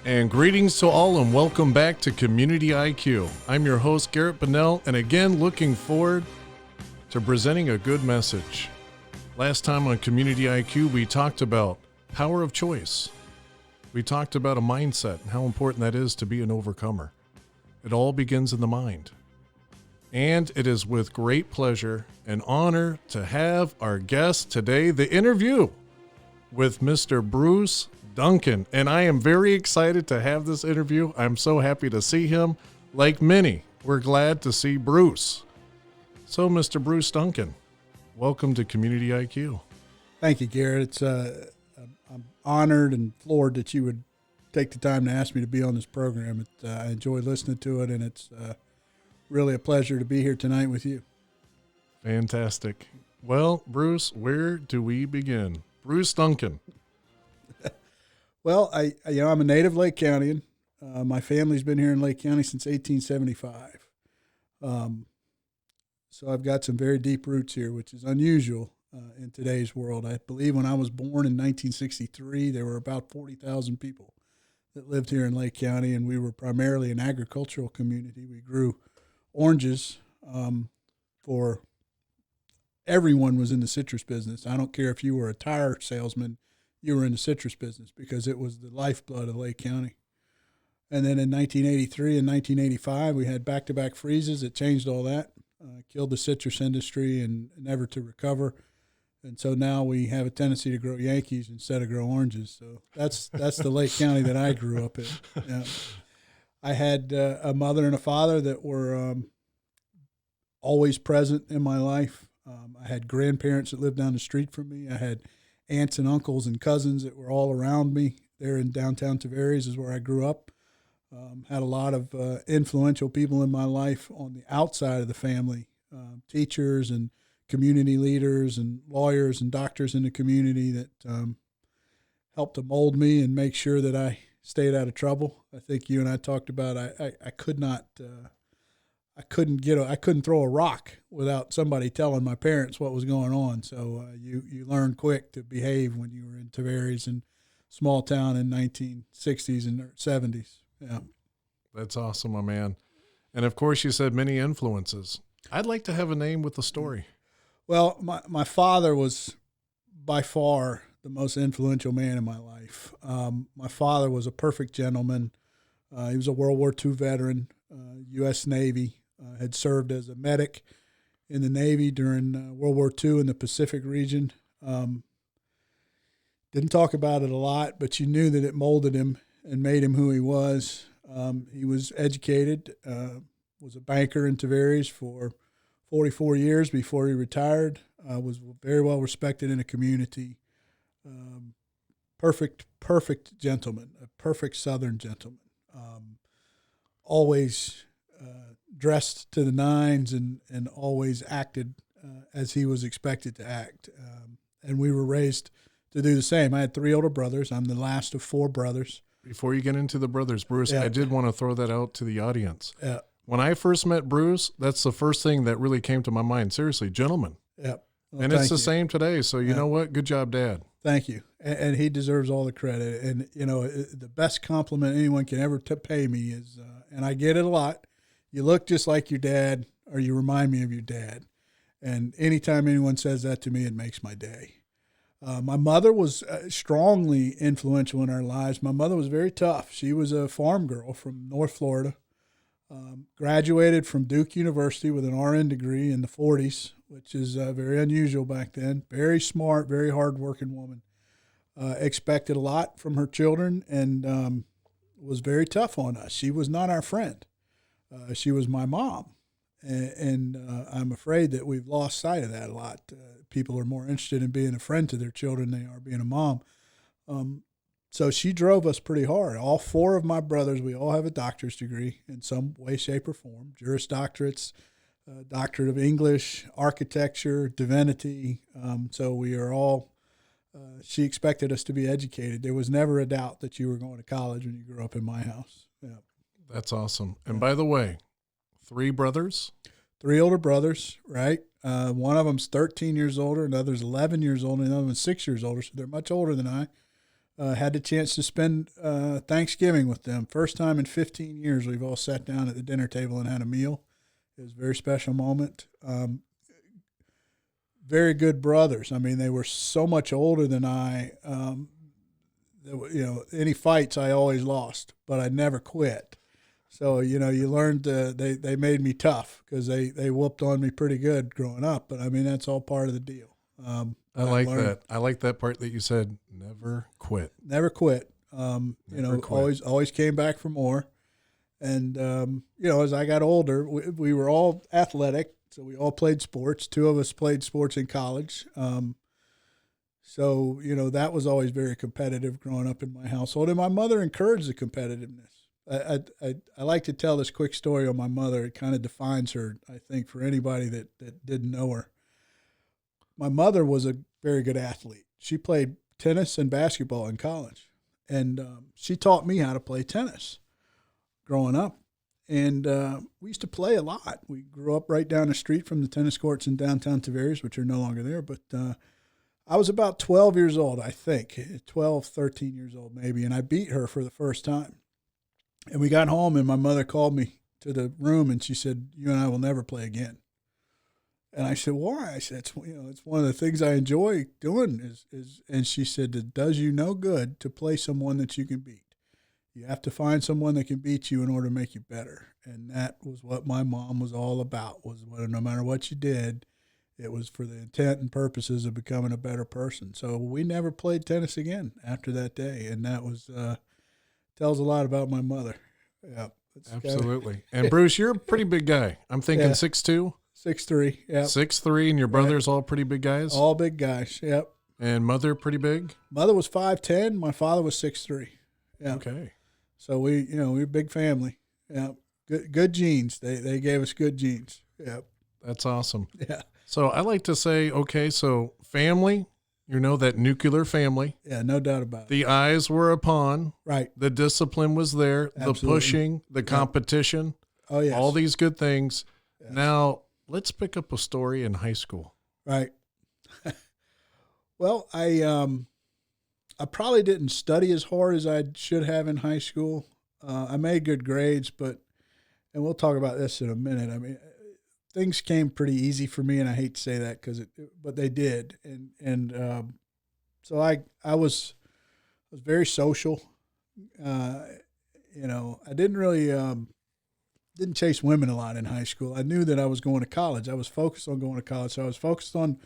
And greetings to all and welcome back to Community IQ. I'm your host, Garrett Bonnell, and again, looking forward to presenting a good message. Last time on Community IQ, we talked about power of choice. We talked about a mindset and how important that is to be an overcomer. It all begins in the mind. And it is with great pleasure and honor to have our guest today, the interview with Mr. Bruce Duncan. And I am very excited to have this interview. I'm so happy to see him. Like many, we're glad to see Bruce. So, Mr. Bruce Duncan, welcome to Community IQ. Thank you, Garrett. I'm honored and floored that you would take the time to ask me to be on this program. I enjoy listening to it, and it's really a pleasure to be here tonight with you. Fantastic. Well, Bruce, where do we begin? Bruce Duncan. Well, I'm a native Lake Countian. My family's been here in Lake County since 1875. So I've got some very deep roots here, which is unusual in today's world. I believe when I was born in 1963, there were about 40,000 people that lived here in Lake County, and we were primarily an agricultural community. We grew oranges for everyone was in the citrus business. I don't care if you were a tire salesman, you were in the citrus business because it was the lifeblood of Lake County. And then in 1983 and 1985, we had back-to-back freezes. It changed all that, killed the citrus industry and never to recover. And so now we have a tendency to grow Yankees instead of grow oranges. So that's the Lake County that I grew up in. Yeah. I had a mother and a father that were always present in my life. I had grandparents that lived down the street from me. I had aunts and uncles and cousins that were all around me. There in downtown Tavares is where I grew up. Had a lot of influential people in my life on the outside of the family, teachers and community leaders and lawyers and doctors in the community that helped to mold me and make sure that I stayed out of trouble. I think you and I talked about I couldn't throw a rock without somebody telling my parents what was going on. So you learned quick to behave when you were in Tavares and small town in 1960s and 70s. Yeah. That's awesome, my man. And of course, you said many influences. I'd like to have a name with the story. Well, my father was by far the most influential man in my life. My father was a perfect gentleman. He was a World War II veteran, U.S. Navy, had served as a medic in the Navy during World War II in the Pacific region. Didn't talk about it a lot, but you knew that it molded him and made him who he was. He was educated, was a banker in Tavares for 44 years before he retired, was very well respected in the community. Perfect gentleman, a perfect Southern gentleman. Always dressed to the nines and always acted as he was expected to act. And we were raised to do the same. I had 3 older brothers. I'm the last of 4 brothers. Before you get into the brothers, Bruce, Yeah. I did want to throw that out to the audience. Yeah. When I first met Bruce, that's the first thing that really came to my mind. Seriously, gentleman. Yeah. Well, and it's thank the you. same today. So you know what? Good job, Dad. Thank you. And he deserves all the credit. And, the best compliment anyone can ever pay me is, and I get it a lot, you look just like your dad or you remind me of your dad. And anytime anyone says that to me, it makes my day. My mother was strongly influential in our lives. My mother was very tough. She was a farm girl from North Florida, graduated from Duke University with an RN degree in the 40s, which is very unusual back then. Very smart, very hardworking woman. Expected a lot from her children and was very tough on us. She was not our friend. She was my mom. And I'm afraid that we've lost sight of that a lot. People are more interested in being a friend to their children than they are being a mom. So she drove us pretty hard. All 4 of my brothers, we all have a doctor's degree in some way, shape, or form. Juris Doctorates, Doctorate of English, Architecture, Divinity. So we are all, she expected us to be educated. There was never a doubt that you were going to college when you grew up in my house. Yeah. That's awesome. And by the way, 3 brothers? 3 older brothers, right? One of them's 13 years older, another's 11 years older, and another one's 6 years older, so they're much older than I. Had the chance to spend Thanksgiving with them. First time in 15 years we've all sat down at the dinner table and had a meal. It was a very special moment. Very good brothers. I mean, they were so much older than I. Any fights I always lost, but I never quit. So, you learned they made me tough because they whooped on me pretty good growing up. But, I mean, that's all part of the deal. I like that. I like that part that you said, never quit. Never quit. Never quit. Always came back for more. And, as I got older, we were all athletic. So we all played sports. Two of us played sports in college. So, that was always very competitive growing up in my household. And my mother encouraged the competitiveness. I like to tell this quick story on my mother. It kind of defines her, I think, for anybody that didn't know her. My mother was a very good athlete. She played tennis and basketball in college. And she taught me how to play tennis growing up. And we used to play a lot. We grew up right down the street from the tennis courts in downtown Tavares, which are no longer there. But I was about 12 years old, I think, 12, 13 years old maybe, and I beat her for the first time. And we got home, and my mother called me to the room, and she said, "You and I will never play again." And I said, "Why?" I said, "It's one of the things I enjoy doing." And she said, "It does you no good to play someone that you can beat. You have to find someone that can beat you in order to make you better." And that was what my mom was all about, was no matter what you did, it was for the intent and purposes of becoming a better person. So we never played tennis again after that day. And that was tells a lot about my mother. Yeah. Absolutely. And Bruce, you're a pretty big guy. I'm thinking 6'2"? 6'3", yeah. 6'3", and your brothers all pretty big guys? All big guys, yep. And mother pretty big? Mother was 5'10", my father was 6'3". Yeah. Okay. So we're a big family. Yeah. Good genes. They gave us good genes. Yeah. That's awesome. Yeah. So I like to say, okay, so family, that nuclear family. Yeah, no doubt about it. The eyes were upon. Right. The discipline was there. Absolutely. The pushing, the competition. Oh, yes. All these good things. Yes. Now, let's pick up a story in high school. Right. Well, I probably didn't study as hard as I should have in high school. I made good grades, and we'll talk about this in a minute. I mean, things came pretty easy for me, and I hate to say that but they did. So I was very social. I didn't really didn't chase women a lot in high school. I knew that I was going to college. I was focused on going to college, so I was focused on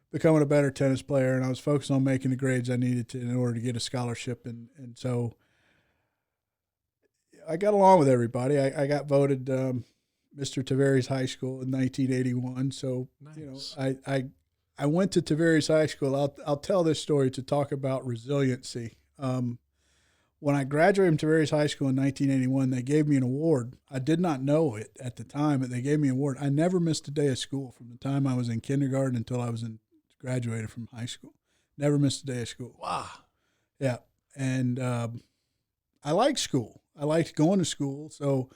becoming a better tennis player, and I was focused on making the grades I needed to in order to get a scholarship. And so I got along with everybody. I got voted Mr. Tavares High School in 1981. So, nice. I went to Tavares High School. I'll tell this story to talk about resiliency. When I graduated from Tavares High School in 1981, they gave me an award. I did not know it at the time, but they gave me an award. I never missed a day of school from the time I was in kindergarten until I was graduated from high school. Never missed a day of school. Wow. Yeah. And I liked school. I liked going to school. So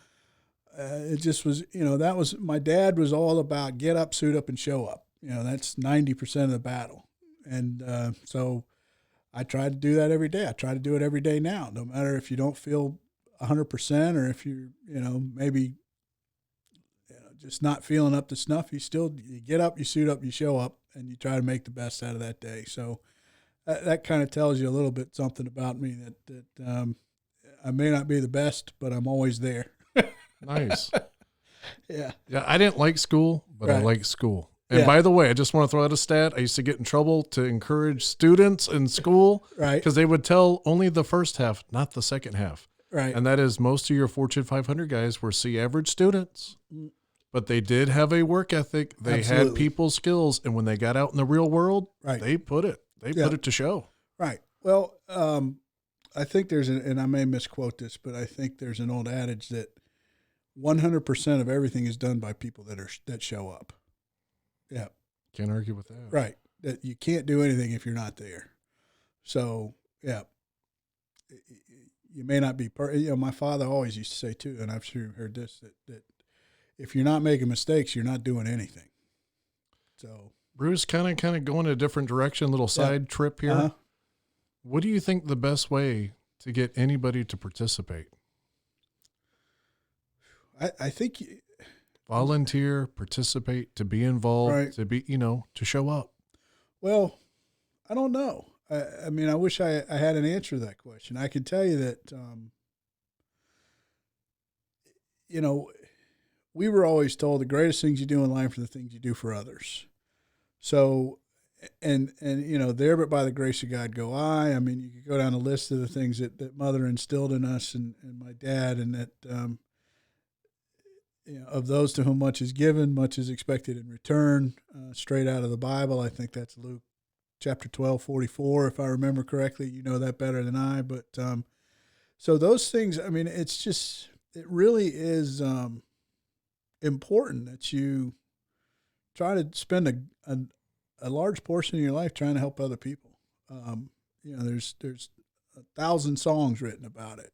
it just was, that was, my dad was all about get up, suit up, and show up. That's 90% of the battle. And so I try to do that every day. I try to do it every day now, no matter if you don't feel 100% or if you're, maybe just not feeling up to snuff. You get up, you suit up, you show up, and you try to make the best out of that day. So that kind of tells you a little bit something about me that I may not be the best, but I'm always there. Nice. Yeah. Yeah, I didn't like school, but I Right. like school. And by the way, I just want to throw out a stat. I used to get in trouble to encourage students in school Right. because they would tell only the first half, not the second half. Right. And that is most of your Fortune 500 guys were C-average students, but they did have a work ethic. They had Absolutely. people skills. And when they got out in the real world, Right. they put it to show. Right. Well, I think and I may misquote this, but I think there's an old adage that 100% of everything is done by people that show up. Yeah. Can't argue with that. Right. That you can't do anything if you're not there. So, yeah. You may not be my father always used to say too, and I've sure heard this, that if you're not making mistakes, you're not doing anything. So Bruce, kind of going a different direction, little side trip here. What do you think the best way to get anybody to participate? I think Volunteer, participate, to be involved, right. to be, to show up. Well, I don't know. I mean, I wish I had an answer to that question. I can tell you that, we were always told the greatest things you do in life are the things you do for others. So, and there, but by the grace of God go I. I mean, you could go down a list of the things that Mother instilled in us and my dad, and that, of those to whom much is given, much is expected in return. Straight out of the Bible, I think that's Luke chapter 12:44, if I remember correctly. You know that better than I. But so those things, I mean, it really is important that you try to spend a large portion of your life trying to help other people. There's 1,000 songs written about it.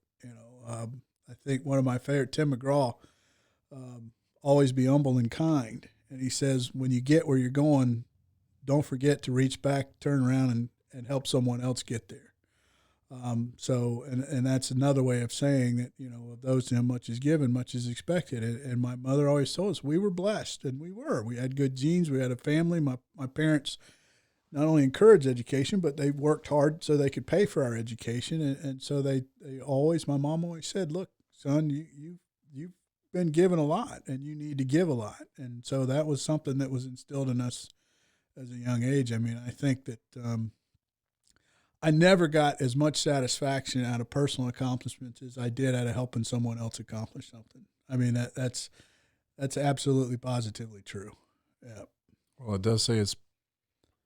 I think one of my favorite, Tim McGraw, always be humble and kind. And he says, when you get where you're going, don't forget to reach back, turn around, and help someone else get there. And that's another way of saying that, of those to whom much is given, much is expected. And my mother always told us we were blessed, and we had good genes. We had a family. My parents not only encouraged education, but they worked hard so they could pay for our education. And so my mom always said, look, son, you've been given a lot, and you need to give a lot. And so that was something that was instilled in us as a young age. I mean, I think that I never got as much satisfaction out of personal accomplishments as I did out of helping someone else accomplish something. I mean, that's absolutely positively true. Yeah. Well, it does say it's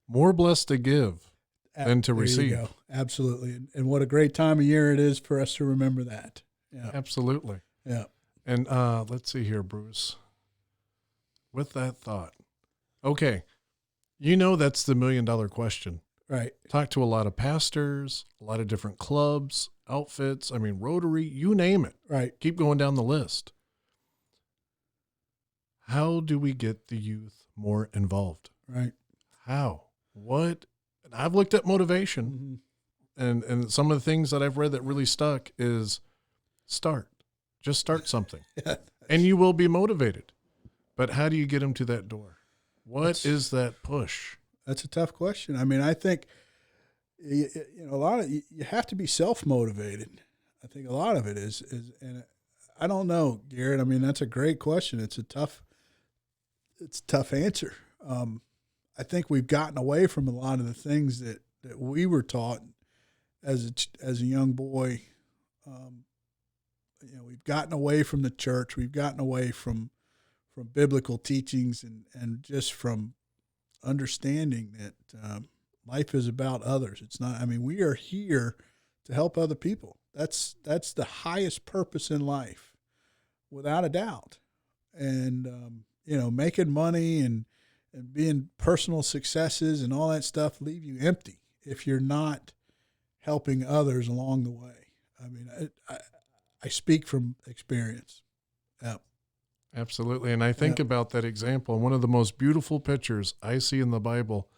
more blessed to give than to receive. You go. Absolutely. And what a great time of year it is for us to remember that. Yeah. Absolutely. Yeah. And let's see here, Bruce. With that thought, okay, that's the $1 million question. Right. Talk to a lot of pastors, a lot of different clubs, outfits. I mean, Rotary, you name it. Right. Keep going down the list. How do we get the youth more involved? Right. How? What? And I've looked at motivation, and some of the things that I've read that really stuck is start. Just start something, and you will be motivated. But how do you get them to that door? What is that push? That's a tough question. I mean, I think you have to be self-motivated. I think a lot of it is, and I don't know, Garrett. I mean, that's a great question. It's a tough answer. I think we've gotten away from a lot of the things that we were taught as a young boy. We've gotten away from the church. We've gotten away from biblical teachings and just from understanding that life is about others. It's not. I mean, we are here to help other people. That's the highest purpose in life, without a doubt. And making money and being personal successes and all that stuff leave you empty if you're not helping others along the way. I mean, I speak from experience. Yeah. Absolutely. And I think about that example. One of the most beautiful pictures I see in the Bible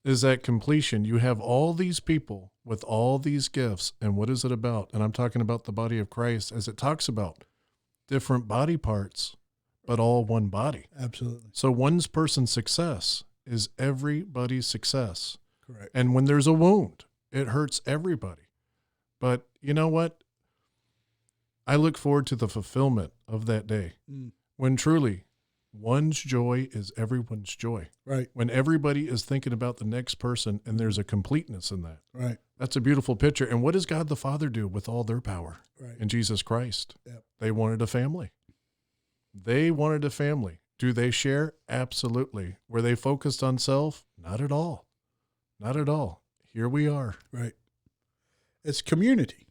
is that completion. You have all these people with all these gifts. And what is it about? And I'm talking about the body of Christ, as it talks about different body parts, but all one body. Absolutely. So one person's success is everybody's success. Correct. And when there's a wound, it hurts everybody. But you know what? I look forward to the fulfillment of that day when truly one's joy is everyone's joy. Right. When everybody is thinking about the next person and there's a completeness in that. Right. That's a beautiful picture. And what does God the Father do with all their power? Right. In Jesus Christ? Yep. They wanted a family. They wanted a family. Do they share? Absolutely. Were they focused on self? Not at all. Not at all. Here we are. Right. It's community.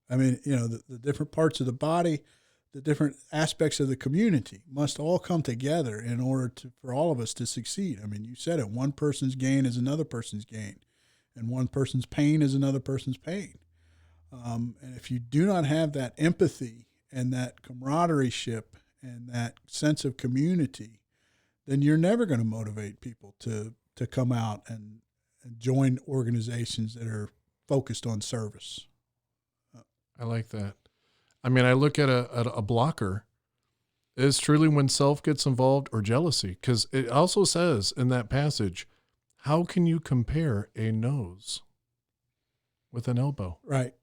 I mean, the different parts of the body, the different aspects of the community must all come together in order for all of us to succeed. I mean, you said it, one person's gain is another person's gain, and one person's pain is another person's pain. And if you do not have that empathy and that camaraderie-ship and that sense of community, then you're never going to motivate people to come out and join organizations that are focused on service. I like that. I mean, I look at a blocker is truly when self gets involved or jealousy, because it also says in that passage, how can you compare a nose with an elbow? Right.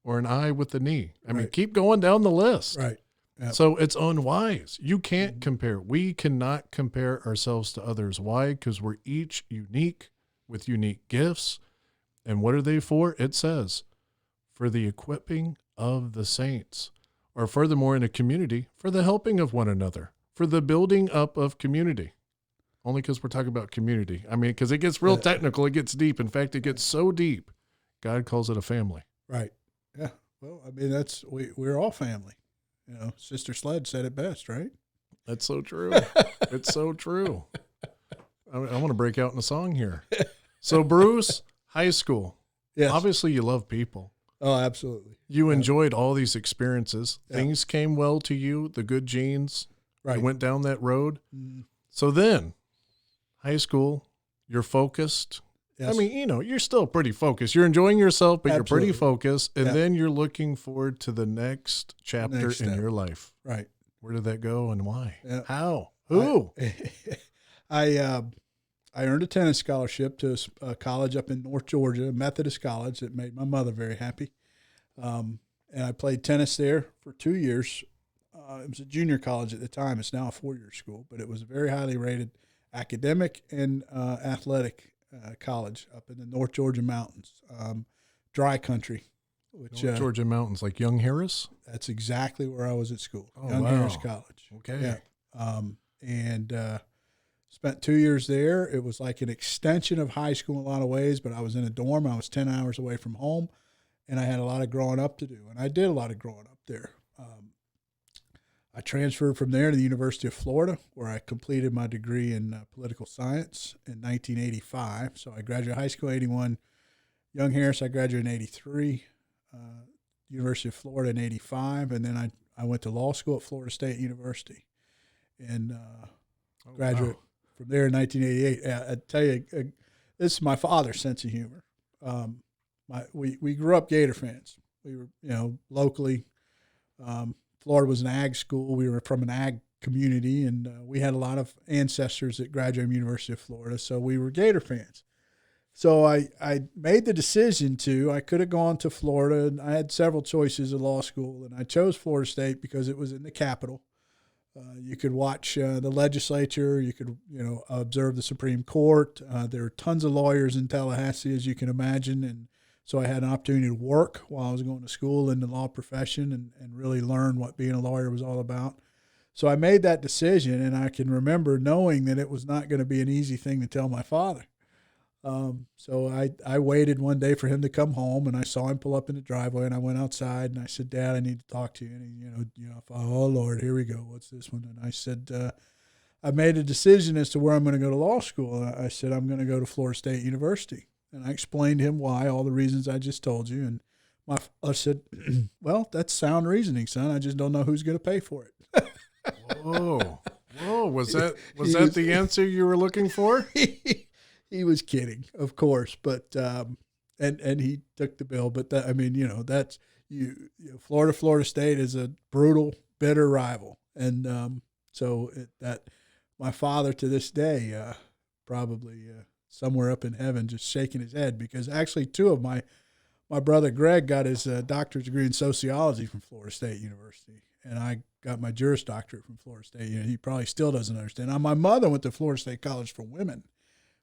Or an eye with the knee? I mean, Right. keep going down the list. Right. Yep. So it's unwise. You can't compare. We cannot compare ourselves to others. Why? Because we're each unique with unique gifts. And what are they for? It says, for the equipping of the saints. Or furthermore, in a community, for the helping of one another, for the building up of community. Only because we're talking about community. I mean, because it gets real technical, it gets deep. In fact, it gets so deep, God calls it a family. Right. Yeah. Well, I mean, we're all family. You know, Sister Sled said it best, right? That's so true. It's so true. I want to break out in a song here. So, Bruce, high school. Yes. Obviously, you love people. Oh, absolutely. You enjoyed all these experiences. Yeah. Things came well to you, the good genes. Right. You went down that road. Mm. So then, high school, you're focused. Yes. I mean, you know, you're still pretty focused. You're enjoying yourself, but Absolutely. you're pretty focused. And Yeah. then you're looking forward to the next chapter Next in step. your life. Right. Where did that go and why? Yeah. How? Who? I earned a tennis scholarship to a college up in North Georgia, a Methodist college that made my mother very happy. And I played tennis there for 2 years. It was a junior college at the time. It's now a 4-year school, but it was a very highly rated academic and athletic college up in the North Georgia mountains, dry country. Which North Georgia mountains, like Young Harris? That's exactly where I was at school, Oh, Young wow. Harris College. Okay. Yeah. And spent 2 years there. It was like an extension of high school in a lot of ways, but I was in a dorm. I was 10 hours away from home, and I had a lot of growing up to do. And I did a lot of growing up there. I transferred from there to the University of Florida, where I completed my degree in political science in 1985. So I graduated high school in 81. Young Harris, I graduated in 83. University of Florida in 85. And then I went to law school at Florida State University. And graduate from there in 1988. I tell you, this is my father's sense of humor. We grew up Gator fans. We were, locally. Florida was an ag school. We were from an ag community, and we had a lot of ancestors that graduated from University of Florida, so we were Gator fans. So I made the decision I could have gone to Florida, and I had several choices of law school, and I chose Florida State because it was in the capital. You could watch the legislature. You could, observe the Supreme Court. There are tons of lawyers in Tallahassee, as you can imagine, and so I had an opportunity to work while I was going to school in the law profession and really learn what being a lawyer was all about. So I made that decision, and I can remember knowing that it was not going to be an easy thing to tell my father. So I waited one day for him to come home, and I saw him pull up in the driveway, and I went outside, and I said, "Dad, I need to talk to you." And he, oh Lord, here we go. What's this one? And I said, I made a decision as to where I'm going to go to law school. And I said, I'm going to go to Florida State University. And I explained to him why, all the reasons I just told you. And I said, well, that's sound reasoning, son. I just don't know who's going to pay for it. Whoa. Was that the answer you were looking for? He was kidding, of course, but and he took the bill. But that's Florida State is a brutal, bitter rival, and that my father to this day probably somewhere up in heaven just shaking his head, because actually two of my brother Greg got his doctorate degree in sociology from Florida State University, and I got my Juris Doctorate from Florida State. He probably still doesn't understand. Now, my mother went to Florida State College for Women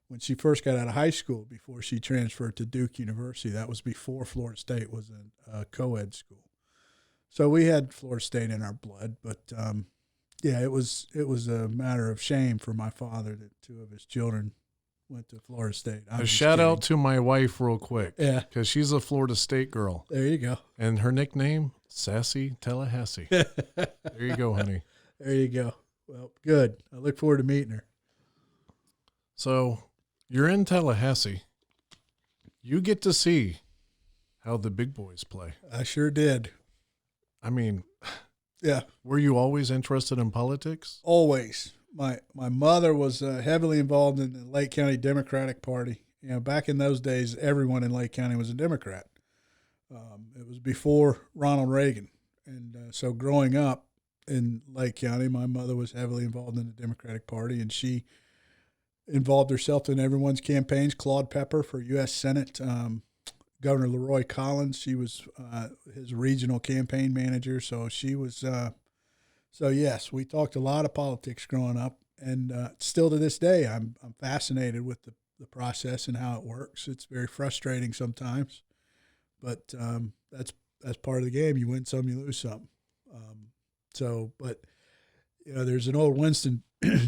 when she first got out of high school before she transferred to Duke University. That was before Florida State was a co-ed school. So we had Florida State in our blood, but it was a matter of shame for my father that two of his children went to Florida State. A shout out to my wife real quick. Yeah. Because she's a Florida State girl. There you go. And her nickname, Sassy Tallahassee. There you go, honey. There you go. Well, good. I look forward to meeting her. So you're in Tallahassee. You get to see how the big boys play. I sure did. I mean, yeah. Were you always interested in politics? Always. My mother was heavily involved in the Lake County Democratic Party. Back in those days, everyone in Lake County was a Democrat. It was before Ronald Reagan. And so growing up in Lake County, my mother was heavily involved in the Democratic Party, and she involved herself in everyone's campaigns. Claude Pepper for U.S. Senate, Governor Leroy Collins, she was his regional campaign manager. So she was, so yes, we talked a lot of politics growing up. And still to this day, I'm fascinated with the process and how it works. It's very frustrating sometimes, but that's part of the game. You win some, you lose some. But there's an old Winston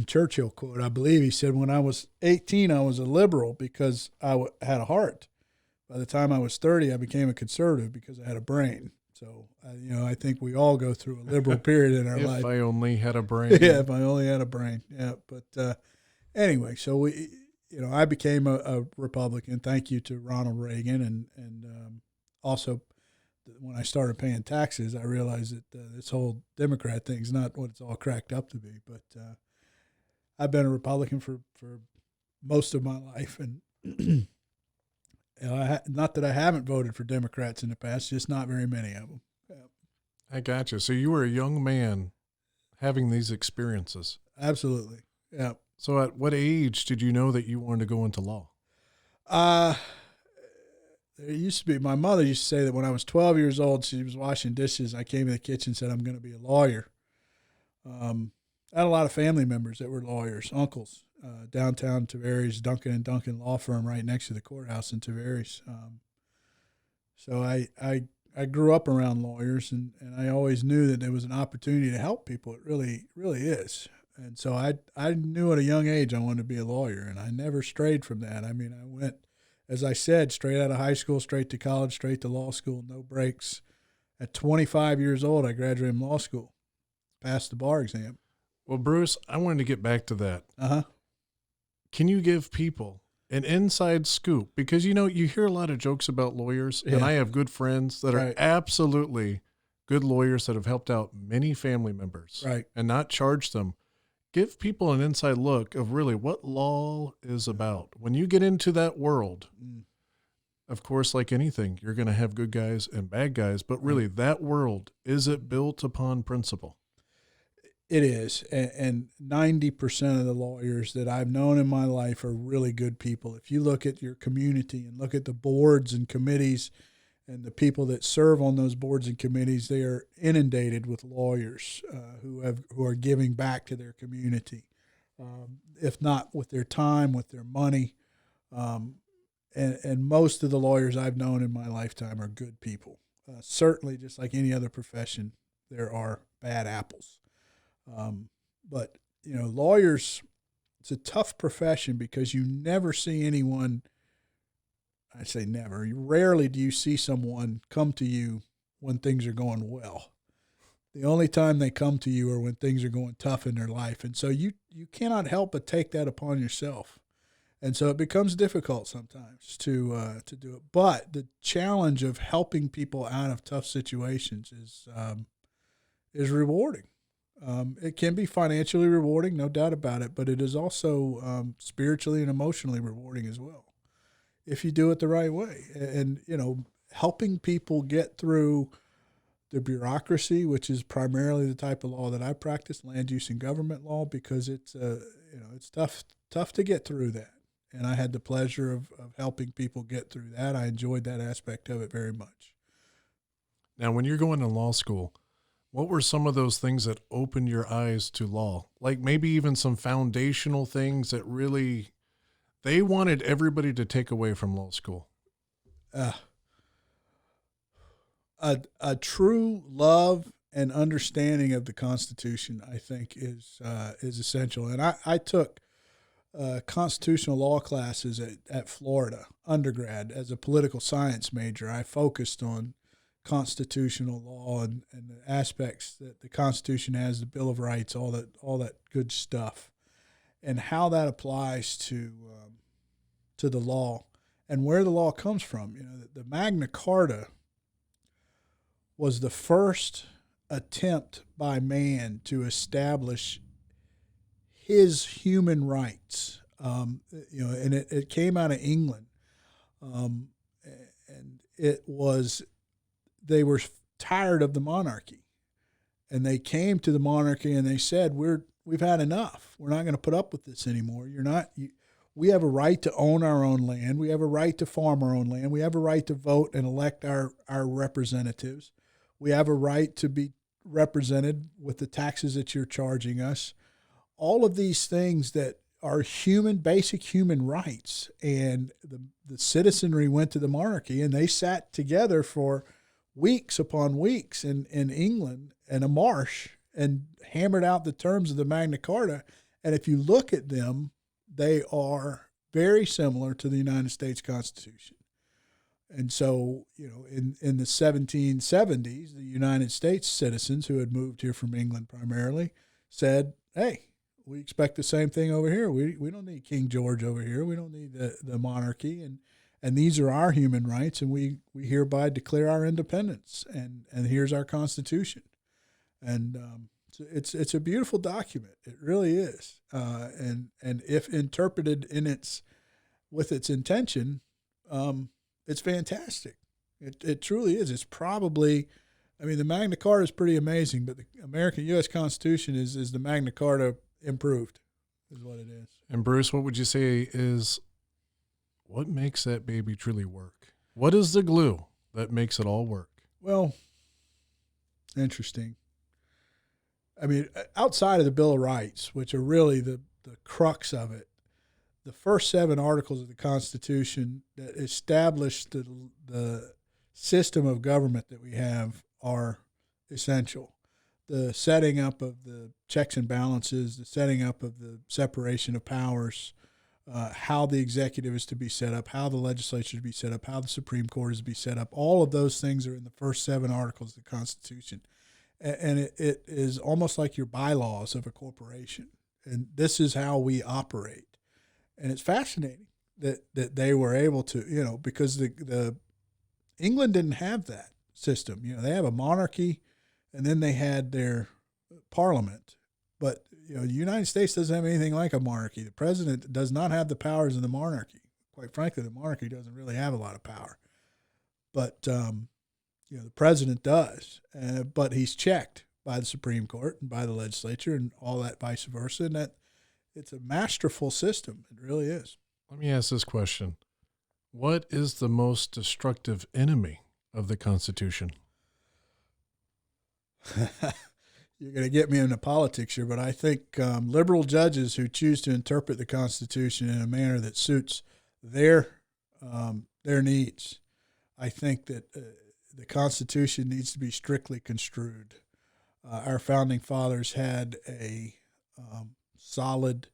Churchill quote. I believe he said, "When I was 18, I was a liberal because I had a heart. By the time I was 30, I became a conservative because I had a brain." So, I think we all go through a liberal period in our life. If I only had a brain. Yeah, if I only had a brain. Yeah, but anyway, so I became a Republican. Thank you to Ronald Reagan, and also when I started paying taxes, I realized that this whole Democrat thing is not what it's all cracked up to be. But I've been a Republican for most of my life, and not that I haven't voted for Democrats in the past, just not very many of them. Yeah. I got you. So you were a young man having these experiences. Absolutely. Yeah. So at what age did you know that you wanted to go into law? There used to be, my mother used to say that when I was 12 years old, she was washing dishes. I came in the kitchen and said, "I'm going to be a lawyer." I had a lot of family members that were lawyers, uncles. Downtown Tavares, Duncan and Duncan law firm right next to the courthouse in Tavares. So I grew up around lawyers, and I always knew that there was an opportunity to help people. It really, really is. And so I knew at a young age I wanted to be a lawyer, and I never strayed from that. I mean, I went, as I said, straight out of high school, straight to college, straight to law school, no breaks. At 25 years old, I graduated from law school, passed the bar exam. Well, Bruce, I wanted to get back to that. Uh-huh. Can you give people an inside scoop? Because, you hear a lot of jokes about lawyers, and I have good friends that are absolutely good lawyers that have helped out many family members and not charged them. Give people an inside look of really what law is about. When you get into that world, of course, like anything, you're going to have good guys and bad guys, but really that world, is it built upon principle? It is, and 90% of the lawyers that I've known in my life are really good people. If you look at your community and look at the boards and committees and the people that serve on those boards and committees, they are inundated with lawyers who are giving back to their community, if not with their time, with their money. And most of the lawyers I've known in my lifetime are good people. Certainly, just like any other profession, there are bad apples. But lawyers, it's a tough profession because you never see anyone, I say never, rarely do you see someone come to you when things are going well. The only time they come to you are when things are going tough in their life. And so you cannot help but take that upon yourself. And so it becomes difficult sometimes to do it. But the challenge of helping people out of tough situations is rewarding. It can be financially rewarding, no doubt about it, but it is also spiritually and emotionally rewarding as well, if you do it the right way. And helping people get through the bureaucracy, which is primarily the type of law that I practice, land use and government law, because it's tough to get through that. And I had the pleasure of helping people get through that. I enjoyed that aspect of it very much. Now, when you're going to law school, what were some of those things that opened your eyes to law? Like maybe even some foundational things that really they wanted everybody to take away from law school. A true love and understanding of the Constitution, I think, is essential. And I took constitutional law classes at Florida undergrad as a political science major. I focused on constitutional law and the aspects that the Constitution has, the Bill of Rights, all that good stuff, and how that applies to the law and where the law comes from. The Magna Carta was the first attempt by man to establish his human rights. And it came out of England, and it was they were tired of the monarchy, and they came to the monarchy and they said, we've had enough. We're not going to put up with this anymore. We have a right to own our own land. We have a right to farm our own land. We have a right to vote and elect our representatives. We have a right to be represented with the taxes that you're charging us. All of these things that are basic human rights. And the citizenry went to the monarchy, and they sat together for weeks upon weeks in England and a marsh and hammered out the terms of the Magna Carta. And if you look at them, they are very similar to the United States Constitution. And so, in the 1770s, the United States citizens who had moved here from England primarily said, hey, we expect the same thing over here. We don't need King George over here. We don't need the monarchy. And these are our human rights, and we hereby declare our independence. And here's our Constitution. And it's a beautiful document. It really is. And if interpreted with its intention, it's fantastic. It truly is. It's probably, the Magna Carta is pretty amazing, but the American U.S. Constitution is the Magna Carta improved, is what it is. And Bruce, what would you say is what makes that baby truly work? What is the glue that makes it all work? Well, interesting. Outside of the Bill of Rights, which are really the crux of it, the first 7 articles of the Constitution that establish the system of government that we have are essential. The setting up of the checks and balances, the setting up of the separation of powers, how the executive is to be set up, how the legislature is to be set up, how the Supreme Court is to be set up. All of those things are in the first 7 articles of the Constitution. And it is almost like your bylaws of a corporation. And this is how we operate. And it's fascinating that they were able to, because the England didn't have that system. They have a monarchy, and then they had their parliament. But, the United States doesn't have anything like a monarchy. The president does not have the powers of the monarchy. Quite frankly, the monarchy doesn't really have a lot of power. But, the president does. But he's checked by the Supreme Court and by the legislature and all that vice versa. And that it's a masterful system. It really is. Let me ask this question. What is the most destructive enemy of the Constitution? You're going to get me into politics here, but I think liberal judges who choose to interpret the Constitution in a manner that suits their needs. I think that the Constitution needs to be strictly construed. Our founding fathers had a solid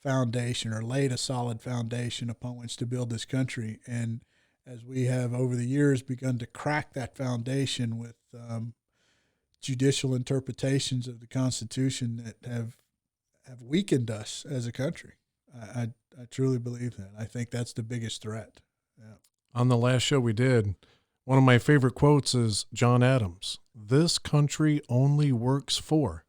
foundation, or laid a solid foundation upon which to build this country. And as we have over the years begun to crack that foundation with judicial interpretations of the Constitution that have weakened us as a country, I truly believe that. I think that's the biggest threat. Yeah. On the last show we did, one of my favorite quotes is John Adams. This country only works for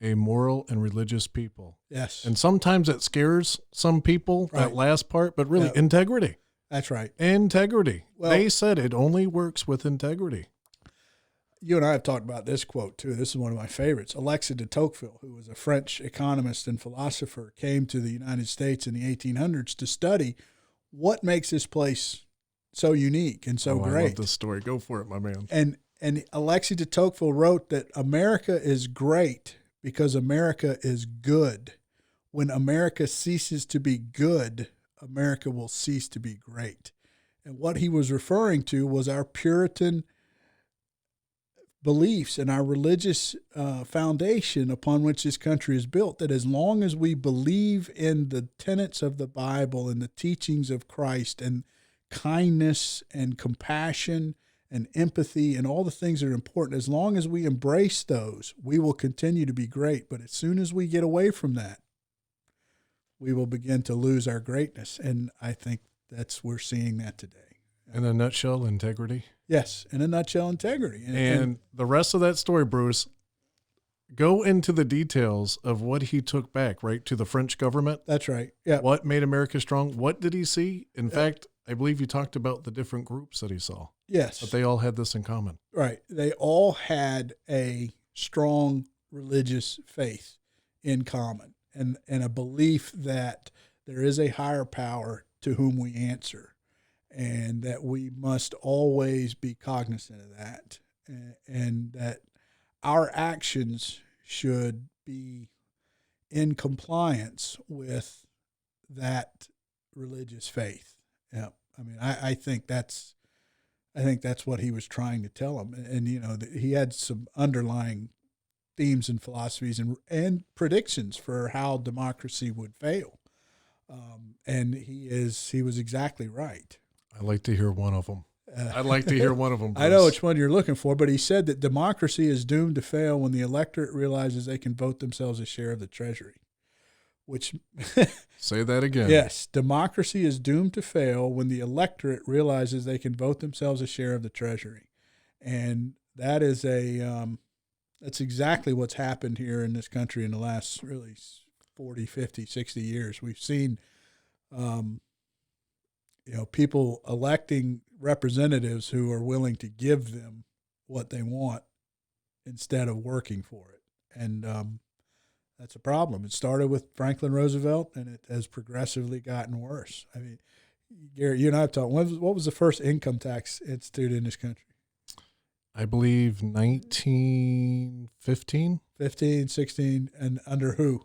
a moral and religious people. Yes. And sometimes it scares some people, right. That last part, but really integrity. That's right. Integrity. Well, they said it only works with integrity. You and I have talked about this quote too. This is one of my favorites. Alexis de Tocqueville, who was a French economist and philosopher, came to the United States in the 1800s to study what makes this place so unique and so great. I love this story. Go for it, my man. And Alexis de Tocqueville wrote that America is great because America is good. When America ceases to be good, America will cease to be great. And what he was referring to was our Puritan beliefs and our religious foundation upon which this country is built, that as long as we believe in the tenets of the Bible and the teachings of Christ and kindness and compassion and empathy and all the things that are important, as long as we embrace those, we will continue to be great. But as soon as we get away from that, we will begin to lose our greatness. And I think we're seeing that today. In a nutshell, integrity. Yes, in a nutshell, integrity. And the rest of that story, Bruce, go into the details of what he took back, right, to the French government. That's right. Yeah. What made America strong? What did he see? In fact, I believe you talked about the different groups that he saw. Yes. But they all had this in common. Right. They all had a strong religious faith in common and a belief that there is a higher power to whom we answer and that we must always be cognizant of that and that our actions should be in compliance with that religious faith. Yeah. I mean, I think that's what he was trying to tell them. And you know, he had some underlying themes and philosophies and predictions for how democracy would fail. And he was exactly right. I'd like to hear one of them. I'd like to hear one of them, Bruce. I know which one you're looking for, but he said that democracy is doomed to fail when the electorate realizes they can vote themselves a share of the treasury. Which say that again. Yes, democracy is doomed to fail when the electorate realizes they can vote themselves a share of the treasury. And that is that's exactly what's happened here in this country in the last really 40, 50, 60 years. We've seen people electing representatives who are willing to give them what they want instead of working for it. And that's a problem. It started with Franklin Roosevelt, and it has progressively gotten worse. I mean, Garrett, you and I have talked. What was the first income tax instituted in this country? I believe 1915. 15, 16, and under who?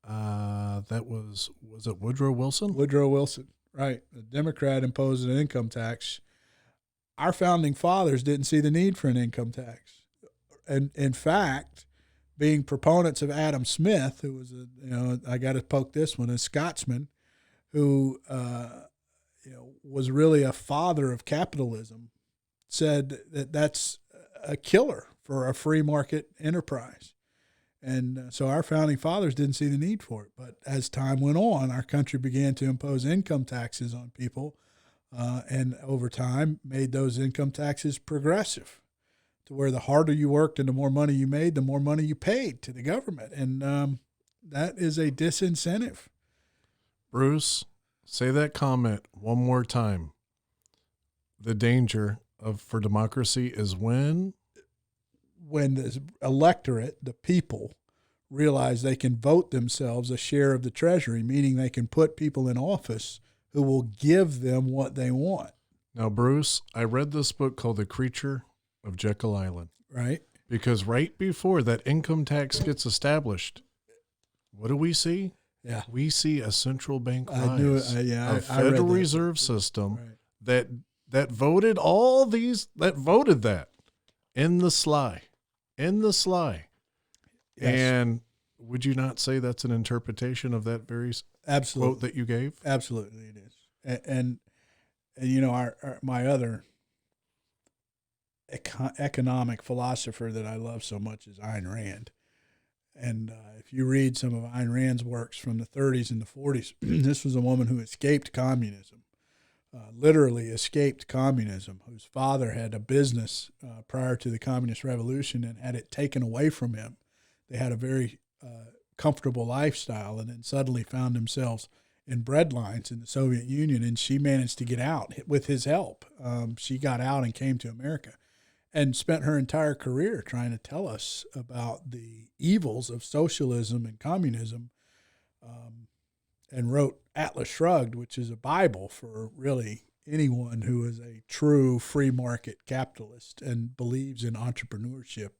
That was it Woodrow Wilson? Woodrow Wilson, right. A Democrat imposed an income tax. Our founding fathers didn't see the need for an income tax. And in fact, being proponents of Adam Smith, who was I got to poke this one, a Scotsman, who was really a father of capitalism, said that that's a killer for a free market enterprise. And so our founding fathers didn't see the need for it. But as time went on, our country began to impose income taxes on people, and over time made those income taxes progressive, to where the harder you worked and the more money you made, the more money you paid to the government. And that is a disincentive. Bruce, say that comment one more time. The danger for democracy is when the electorate, the people, realize they can vote themselves a share of the treasury, meaning they can put people in office who will give them what they want. Now, Bruce, I read this book called The Creature of Jekyll Island. Right. Because right before that income tax gets established, what do we see? Yeah. We see a central bank rise. I knew it. A Federal Reserve System that voted voted that in the sly. Yes. And would you not say that's an interpretation of that very quote that you gave? Absolutely, it is. And my other economic philosopher that I love so much is Ayn Rand. And if you read some of Ayn Rand's works from the 30s and the 40s, this was a woman who escaped communism, literally escaped communism, whose father had a business prior to the Communist Revolution and had it taken away from him. They had a very comfortable lifestyle and then suddenly found themselves in bread lines in the Soviet Union, and she managed to get out with his help. She got out and came to America and spent her entire career trying to tell us about the evils of socialism and communism, and wrote Atlas Shrugged, which is a Bible for really anyone who is a true free market capitalist and believes in entrepreneurship.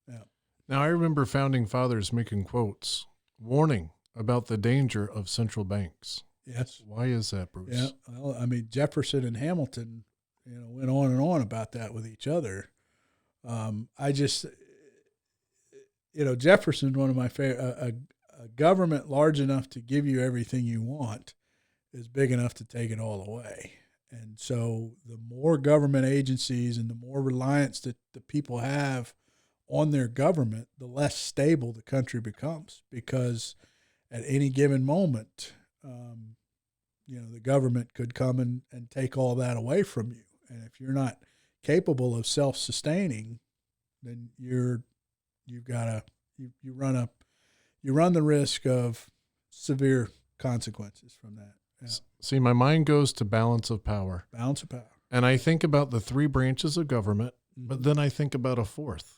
Yeah. Now, I remember founding fathers making quotes warning about the danger of central banks. Yes. Why is that, Bruce? Yeah. Well, I mean, Jefferson and Hamilton, went on and on about that with each other. Jefferson's one of my favorite. A government large enough to give you everything you want is big enough to take it all away. And so the more government agencies and the more reliance that the people have on their government, the less stable the country becomes, because at any given moment, the government could come and take all that away from you. And if you're not capable of self-sustaining, then you run the risk of severe consequences from that. Yeah. See, my mind goes to balance of power. Balance of power. And I think about the three branches of government, but then I think about a fourth.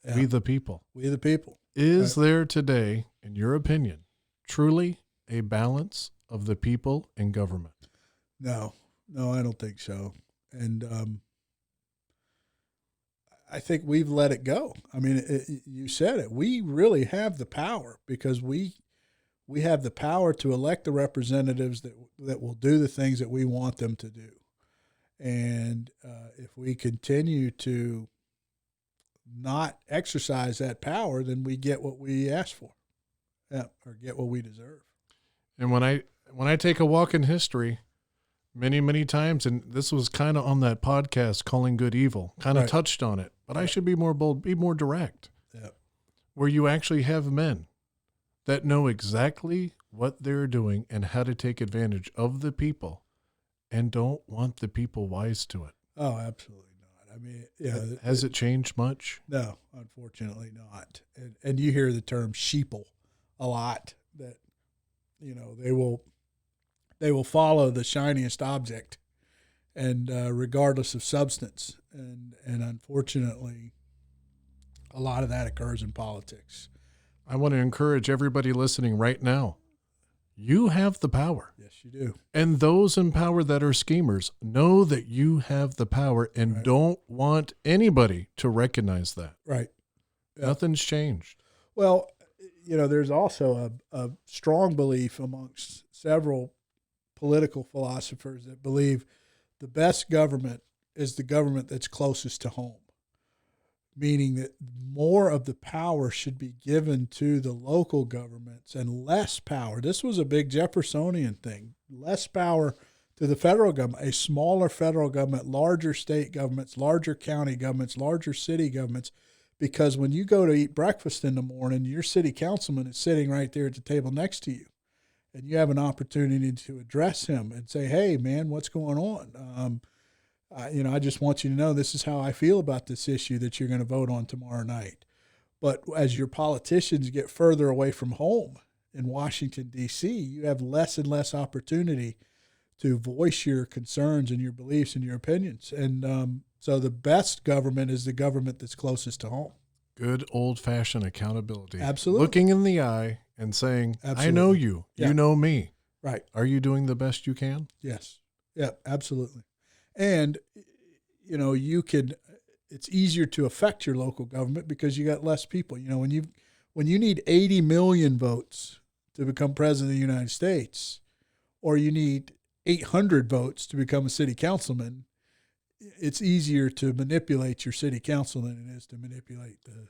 Yeah. We the people. We the people. Is there today, in your opinion, truly a balance of the people and government? No, I don't think so. And I think we've let it go. I mean, you said it. We really have the power because we have the power to elect the representatives that will do the things that we want them to do. And if we continue to not exercise that power, then we get what we ask for, or get what we deserve. And when I take a walk in history, many times, and this was kind of on that podcast, Calling Good Evil, kind of touched on it, but I should be more bold, be more direct. Yeah. Where you actually have men that know exactly what they're doing and how to take advantage of the people and don't want the people wise to it. Oh, absolutely not. I mean, yeah. Has it changed much? No, unfortunately not. And you hear the term sheeple a lot, that, you know, they will follow the shiniest object, and regardless of substance. And unfortunately, a lot of that occurs in politics. I want to encourage everybody listening right now. You have the power. Yes, you do. And those in power that are schemers know that you have the power and don't want anybody to recognize that. Right. Yeah. Nothing's changed. Well, you know, there's also a strong belief amongst several political philosophers that believe the best government is the government that's closest to home, meaning that more of the power should be given to the local governments and less power. This was a big Jeffersonian thing. Less power to the federal government, a smaller federal government, larger state governments, larger county governments, larger city governments. Because when you go to eat breakfast in the morning, your city councilman is sitting right there at the table next to you. And you have an opportunity to address him and say, hey, man, what's going on? I just want you to know this is how I feel about this issue that you're going to vote on tomorrow night. But as your politicians get further away from home in Washington, D.C., you have less and less opportunity to voice your concerns and your beliefs and your opinions. And so the best government is the government that's closest to home. Good old-fashioned accountability. Absolutely. Looking in the eye and saying, absolutely. I know you. Yeah. You know me. Right. Are you doing the best you can? Yes. Yeah, absolutely. And, you know, it's easier to affect your local government because you got less people. You know, when you need 80 million votes to become president of the United States, or you need 800 votes to become a city councilman, it's easier to manipulate your city council than it is to manipulate the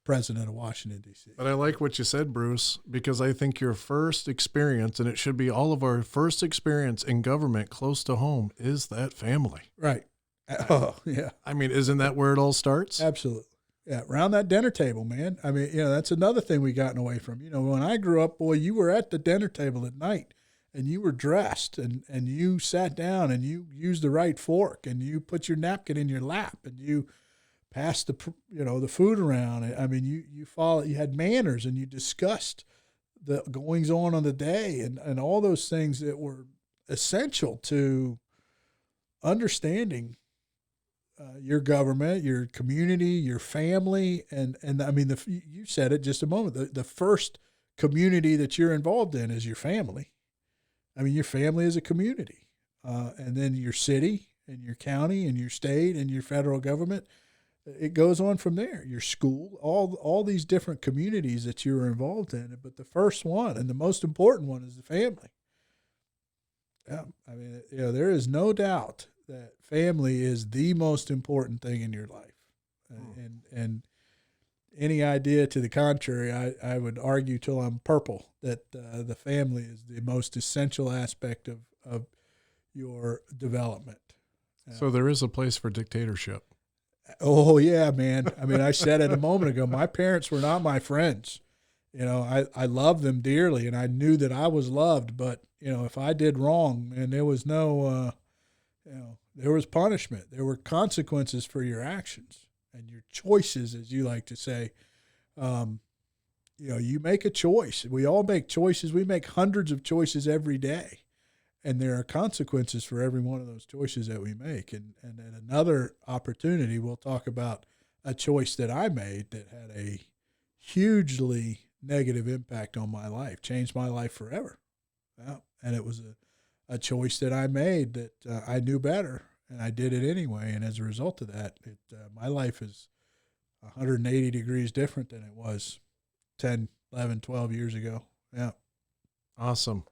president of Washington, D.C. But I like what you said, Bruce, because I think your first experience, and it should be all of our first experience in government close to home, is that family. Right. Oh, yeah. I mean, isn't that where it all starts? Absolutely. Yeah, around that dinner table, man. I mean, you know, that's another thing we gotten away from. You know, when I grew up, boy, you were at the dinner table at night, and you were dressed, and you sat down, and you used the right fork, and you put your napkin in your lap, and you passed the food around. I mean, you had manners, and you discussed the goings on the day, and all those things that were essential to understanding your government, your community, your family, and I mean, you said it just a moment. The first community that you're involved in is your family. I mean, your family is a community, and then your city and your county and your state and your federal government. It goes on from there. Your school, all these different communities that you were involved in. But the first one and the most important one is the family. Yeah, I mean, you know, there is no doubt that family is the most important thing in your life, and any idea to the contrary, I would argue till I'm purple that the family is the most essential aspect of your development. So there is a place for dictatorship. Oh, yeah, man. I mean, I said it a moment ago. My parents were not my friends. You know, I loved them dearly, and I knew that I was loved. But, you know, if I did wrong, and there was no, there was punishment. There were consequences for your actions and your choices, as you like to say. You know, you make a choice. We all make choices. We make hundreds of choices every day. And there are consequences for every one of those choices that we make. And at another opportunity, we'll talk about a choice that I made that had a hugely negative impact on my life, changed my life forever. Yeah. And it was a choice that I made that I knew better, and I did it anyway. And as a result of that, my life is 180 degrees different than it was 10, 11, 12 years ago. Yeah. Awesome.